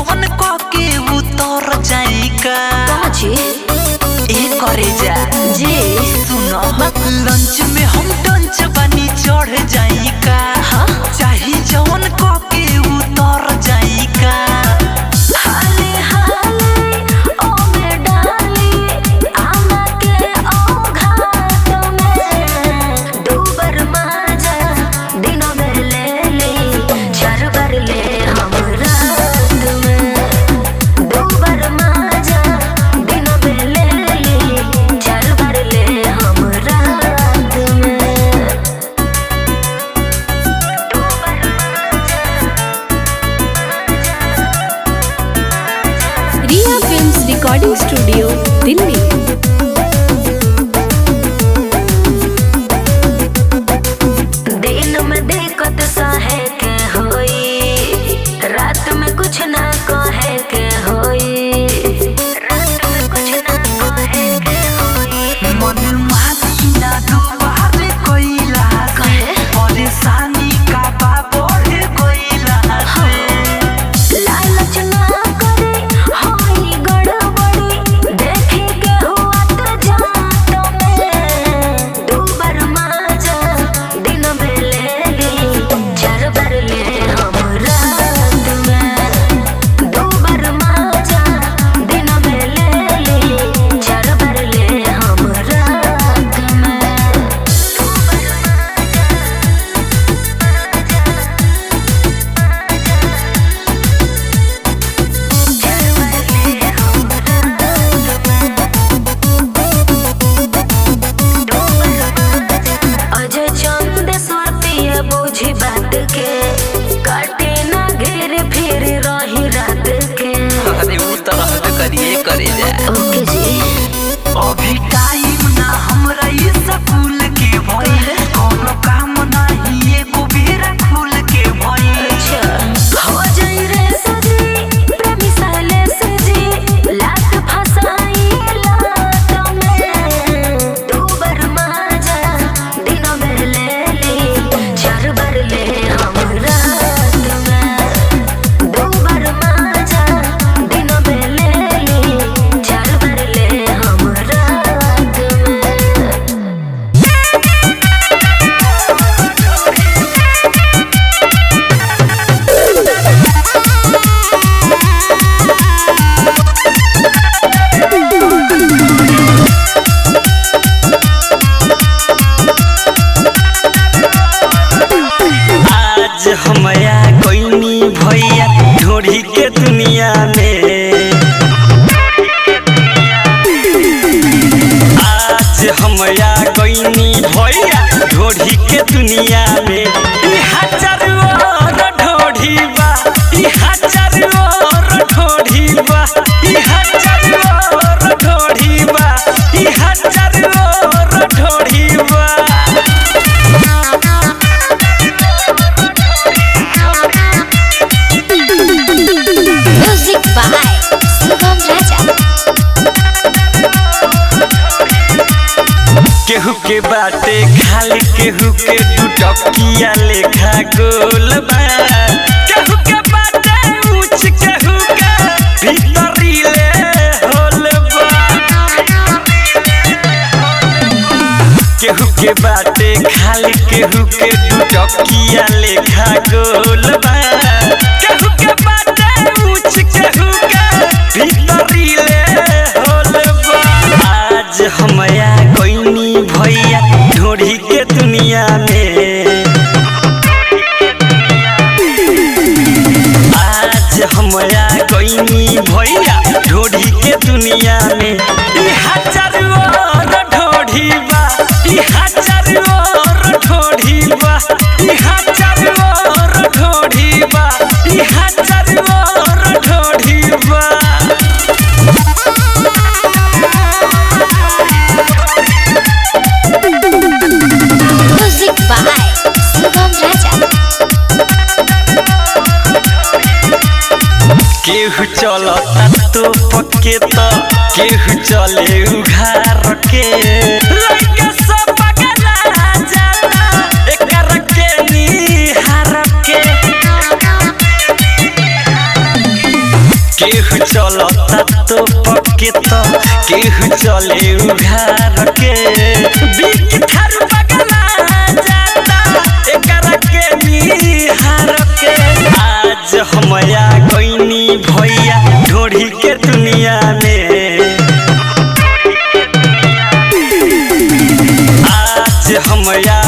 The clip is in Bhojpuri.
जवन को के उतर जाई का ए करे जा जी सुनो लंच में हम टंच बनी चढ़ जाई का चाही जवन को के उतर जाई का हाले हाले ओ में डाली आमा के ओ घाट में दूबर माजा दिनों में ले ले चार बार ले हम रात में दूबर माजा दिनों में ले ले चार बार ले हम रात में रिया फिल्म्स रिकॉर्डिंग स्टूडियो दिल्ली। दिन में दिक्कत सहे के होई रात में कुछ ना कहे के होई रात में कुछ ना कहे के होई मन मानी ना दुबारे कोइला कहे परेशानी का बा बढ़े कोइला लालच ना करे होई गड़बड़ी देखे के हुआ तो जात में दूबर माजा दिन में ले ली चार बार ले हम रात में दूबर माजा दिन में ले ली चार बार ले हम रात में अजय चंद स्वाति बुझी बात के काटे ना घेर फिर रही रात के अरे वो तरह से करिए करे जा ओके जी अभी टाइम ना हमरा ये स्कूल के भइल कोनो काम नहीं एगो बेरा खुल के भइल अच्छा हो जाई रे सजी प्रेमी साले सजी लात फसाई लात में दूबर माजा दिनों में ले ली चार बार ले हम रात में दूबर माजा दिनों में ले ली चार बार ले हम रात में आज हमया कोइनी भैया ढोरी के दुनिया में आज हमया कोइनी भैया ढोरी के दुनिया में ई हजार और ढोरी बा ई हजार और ढोरी बा ई हजार और ढोरी बा ई हजार और ढोरी बा म्यूजिक बाय शुभम राजा। केहू के बाटे खाली केहू के टुटकिया लेखा गोल बा केहू के बाटे ऊंच केहू के भीतरी ले होल बा केहू के बाटे खाली केहू के टुटकिया लेखा गोल बा केहू के बाटे ऊंच केहू के भीतरी ले होल बा आज हमया कोइनी भैया ढोरी के दुनिया में आज हमया कोइनी भैया ढोरी के दुनिया में ई हजार और ढोरी बा ई हजार और ढोरी बा ई हजार और ढोरी बा ई हजार और ढोरी बा म्यूजिक बाय शुभम राजा। केहू चलता तो पक्के तो केहू चले उघार के लइका सब पगला जाला एकर के निहार के केहू चलता तो पके तो केहू चले उघार के बिक थारू पगला जाता एकरा के निहार के आज हम आ गइनी भैया ढोढ़ी के दुनिया में आज हम आ